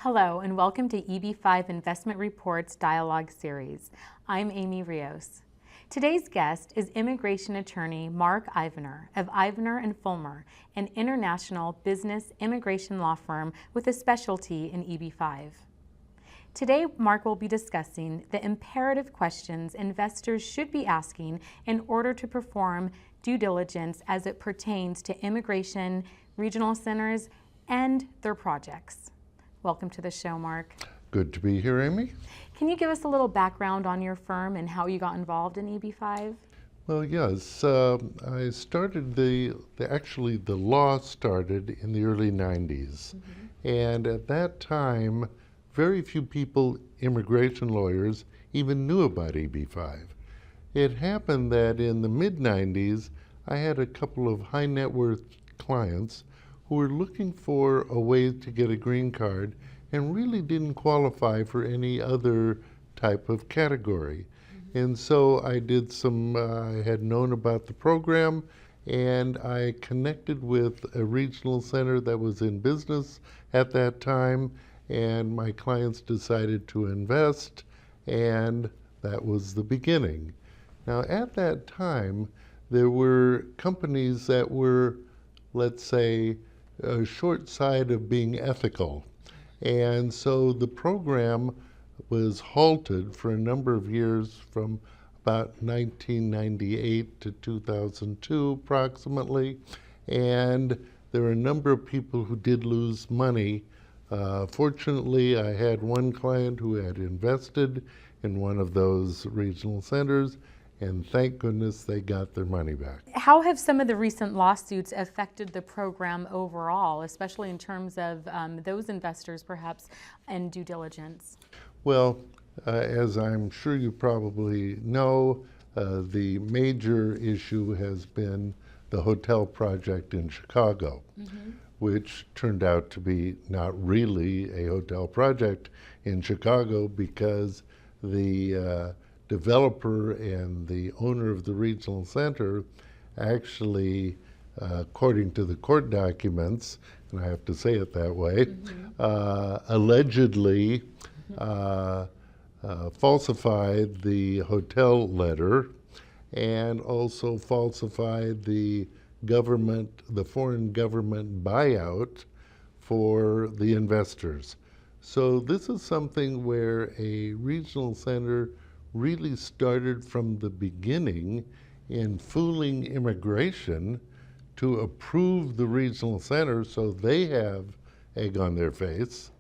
Hello and welcome to EB-5 Investment Reports Dialogue Series. I'm Amy Rios. Today's guest is immigration attorney Mark Ivener of Ivener and Fulmer, an international business immigration law firm with a specialty in EB-5. Today, Mark will be discussing the imperative questions investors should be asking in order to perform due diligence as it pertains to immigration, regional centers, and their projects. Welcome to the show, Mark. Good to be here, Amy. Can you give us a little background on your firm and how you got involved in EB-5? Well, yes. I started actually the law started in the early 90s. And at that time, very few people, immigration lawyers, even knew about EB-5. It happened that in the mid-90s, I had a couple of high net worth clients who were looking for a way to get a green card and really didn't qualify for any other type of category. And so I did I had known about the program, and I connected with a regional center that was in business at that time, and my clients decided to invest, and that was the beginning. Now, at that time, there were companies that were, let's say, a short side of being ethical. And so the program was halted for a number of years from about 1998 to 2002 approximately. And there were a number of people who did lose money. Fortunately, I had one client who had invested in one of those regional centers, and thank goodness they got their money back. How have some of the recent lawsuits affected the program overall, especially in terms of those investors perhaps and due diligence? Well, as I'm sure you probably know, the major issue has been the hotel project in Chicago, which turned out to be not really a hotel project in Chicago because the developer and the owner of the regional center actually, according to the court documents, and I have to say it that way, allegedly falsified the hotel letter and also falsified the foreign government buyout for the investors. So this is something where a regional center really started from the beginning in fooling immigration to approve the regional center so they have egg on their face.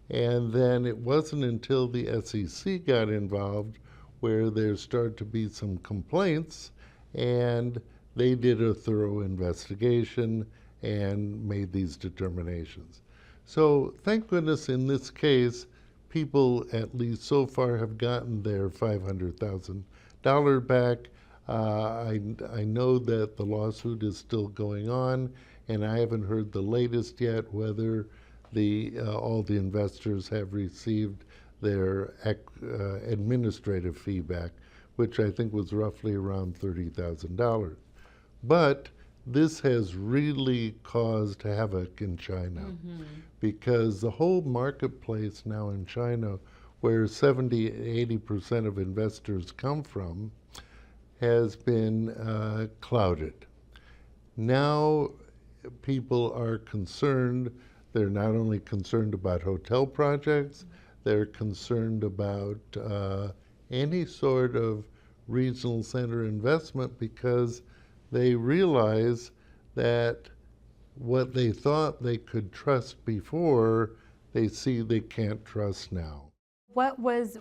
And then it wasn't until the SEC got involved where there started to be some complaints, and they did a thorough investigation and made these determinations. So thank goodness in this case, people, at least so far, have gotten their $500,000 back. I know that the lawsuit is still going on, and I haven't heard the latest yet whether all the investors have received their administrative fee back, which I think was roughly around $30,000. But this has really caused havoc in China because the whole marketplace now in China, where 70–80% of investors come from, has been clouded. Now people are concerned. They're not only concerned about hotel projects, they're concerned about any sort of regional center investment because they realize that what they thought they could trust before, they see they can't trust now. What was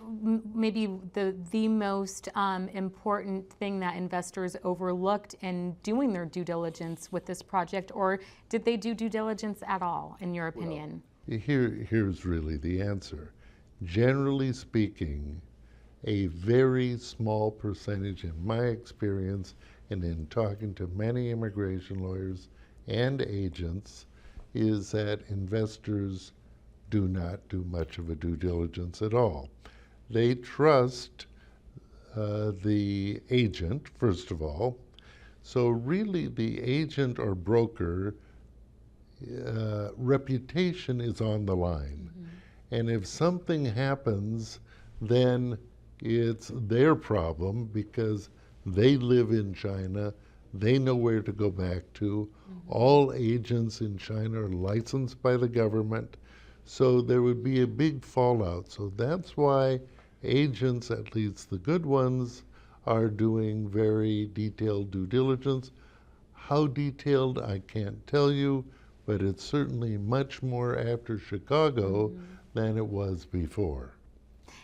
maybe the most important thing that investors overlooked in doing their due diligence with this project, or did they do due diligence at all, in your opinion? Well, here's really the answer. Generally speaking, a very small percentage, in my experience, and in talking to many immigration lawyers and agents, is that investors do not do much of a due diligence at all. They trust the agent, first of all. So really the agent or broker reputation is on the line. And if something happens, then it's their problem because they live in China. They know where to go back to. All agents in China are licensed by the government. So there would be a big fallout. So that's why agents, at least the good ones, are doing very detailed due diligence. How detailed, I can't tell you, but it's certainly much more after Chicago than it was before.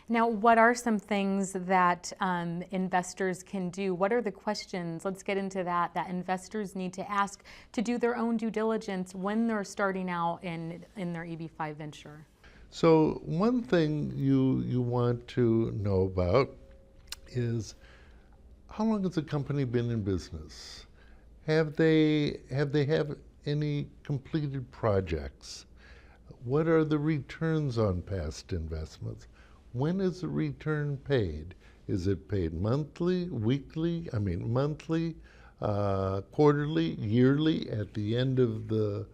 Now, what are some things that investors can do? What are the questions, let's get into that investors need to ask to do their own due diligence when they're starting out in their EB-5 venture? So one thing you want to know about is how long has the company been in business? Have they any completed projects? What are the returns on past investments? When is the return paid? Is it paid monthly, weekly? Monthly, quarterly, yearly, at the end of the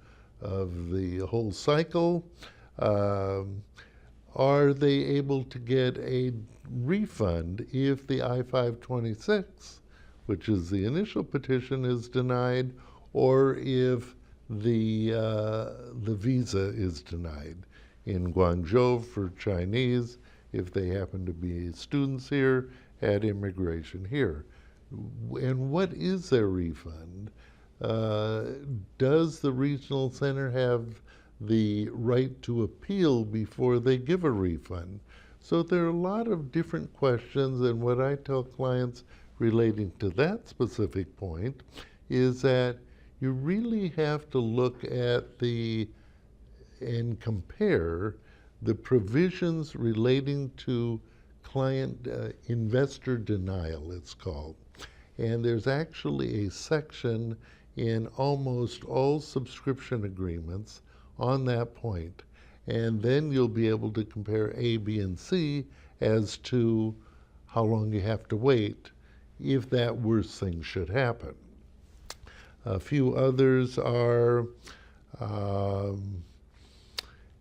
whole cycle? Are they able to get a refund if the I-526, which is the initial petition, is denied, or if the visa is denied? In Guangzhou for Chinese, if they happen to be students here, at immigration here. And what is their refund? Does the regional center have the right to appeal before they give a refund? So there are a lot of different questions, and what I tell clients relating to that specific point is that you really have to look at and compare the provisions relating to client investor denial, it's called. And there's actually a section in almost all subscription agreements on that point. And then you'll be able to compare A, B, and C as to how long you have to wait if that worst thing should happen. A few others are,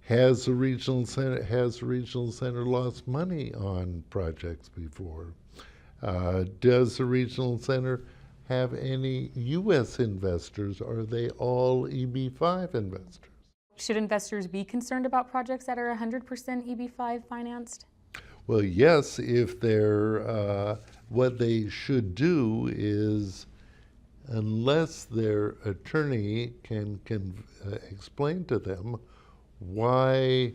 has the regional center lost money on projects before? Does the regional center have any U.S. investors? Are they all EB-5 investors? Should investors be concerned about projects that are 100% EB-5 financed? Well, yes, if they're, what they should do is, unless their attorney can explain to them why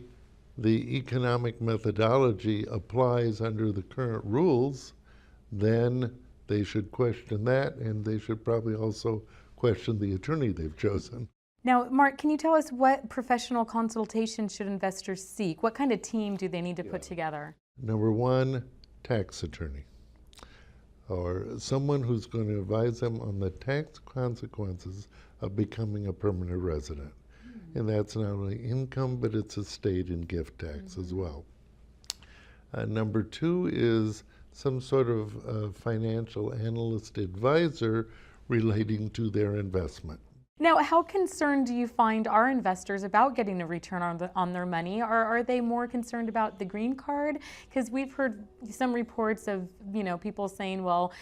the economic methodology applies under the current rules, then they should question that, and they should probably also question the attorney they've chosen. Now, Mark, can you tell us what professional consultation should investors seek? What kind of team do they need to put together? Number one, tax attorney, or someone who's going to advise them on the tax consequences of becoming a permanent resident. And that's not only income, but it's estate and gift tax as well. Number two is some sort of financial analyst advisor relating to their investment. Now, how concerned do you find are investors about getting a return on their money? Or are they more concerned about the green card? Because we've heard some reports of people saying, well,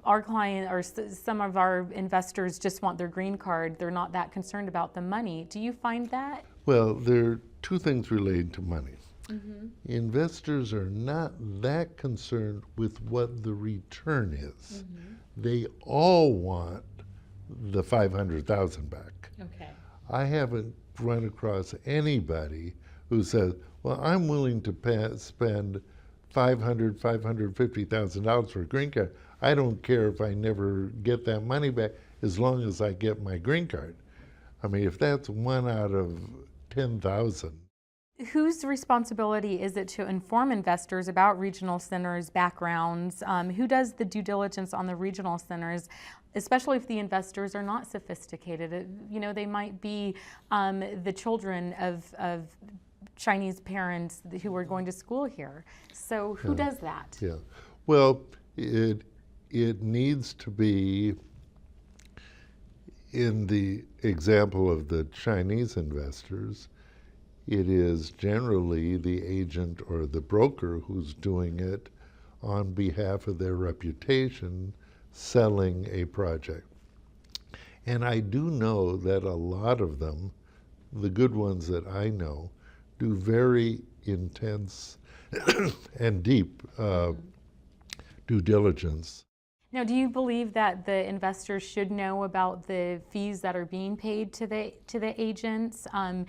our client or some of our investors just want their green card. They're not that concerned about the money. Do you find that? Well, there are two things related to money. Investors are not that concerned with what the return is. They all want the $500,000 back. Okay. I haven't run across anybody who says, well, I'm willing to spend $550,000 for a green card. I don't care if I never get that money back as long as I get my green card. If that's 1 out of 10,000. Whose responsibility is it to inform investors about regional centers' backgrounds? Who does the due diligence on the regional centers, especially if the investors are not sophisticated? They might be the children of Chinese parents who are going to school here. So who does that? Yeah. Well, it needs to be, in the example of the Chinese investors, it is generally the agent or the broker who's doing it on behalf of their reputation, selling a project. And I do know that a lot of them, the good ones that I know, do very intense and deep due diligence. Now, do you believe that the investors should know about the fees that are being paid to the agents? And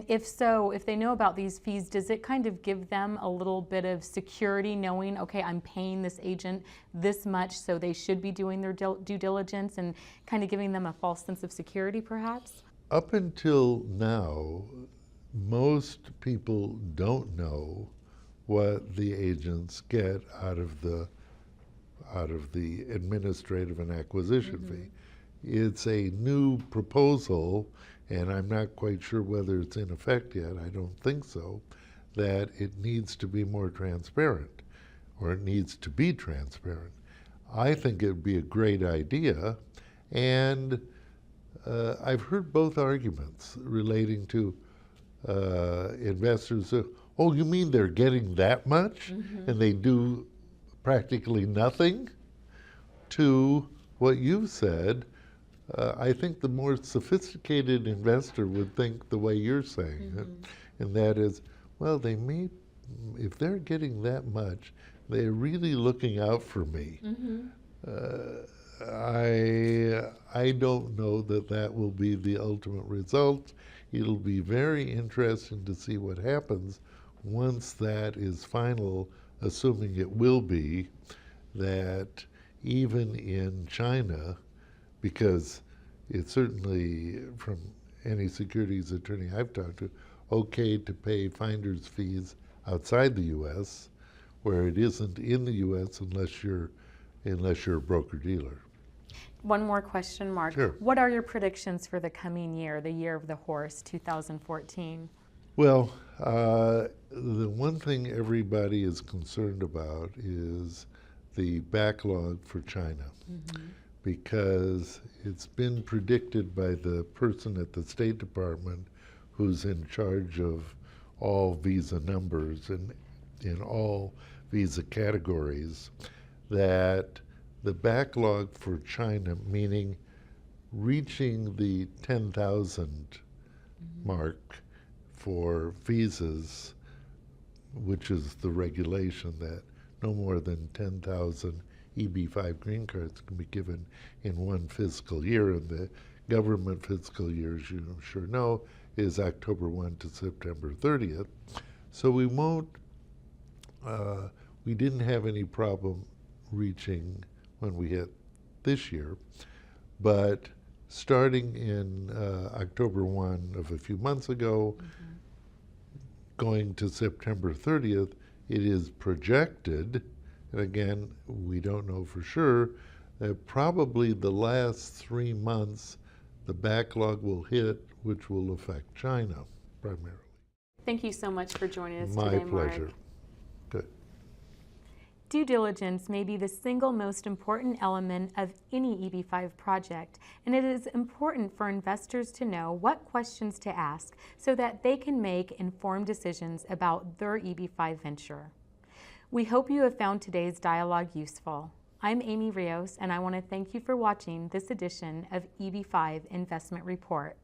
if so, if they know about these fees, does it kind of give them a little bit of security knowing, okay, I'm paying this agent this much, so they should be doing their due diligence, and kind of giving them a false sense of security, perhaps? Up until now, most people don't know what the agents get out of the administrative and acquisition fee. It's a new proposal, and I'm not quite sure whether it's in effect yet. I don't think so, that it needs to be more transparent, or it needs to be transparent. I think it would be a great idea, and I've heard both arguments relating to investors. Oh, you mean they're getting that much, and they do practically nothing? To what you said, I think the more sophisticated investor would think the way you're saying it, and that is, well, they may, if they're getting that much, they're really looking out for me. I don't know that that will be the ultimate result. It'll be very interesting to see what happens once that is final, assuming it will be, that even in China, because it's certainly, from any securities attorney I've talked to, okay to pay finder's fees outside the U.S., where it isn't in the U.S. unless you're a broker-dealer. One more question, Mark. Sure. What are your predictions for the coming year, the year of the horse, 2014? Well, the one thing everybody is concerned about is the backlog for China, because it's been predicted by the person at the State Department who's in charge of all visa numbers and in all visa categories, that the backlog for China, meaning reaching the 10,000 mark for visas, which is the regulation that no more than 10,000 EB-5 green cards can be given in one fiscal year, and the government fiscal year, as you I'm sure know, is October 1 to September 30th. So we didn't have any problem reaching when we hit this year, but starting in October 1 of a few months ago, going to September 30th, it is projected, and again, we don't know for sure, that probably the last 3 months the backlog will hit, which will affect China primarily. Thank you so much for joining us My today, Mark. pleasure. Good. Due diligence may be the single most important element of any EB-5 project, and it is important for investors to know what questions to ask so that they can make informed decisions about their EB-5 venture. We hope you have found today's dialogue useful. I'm Amy Rios, and I want to thank you for watching this edition of EB-5 Investment Report.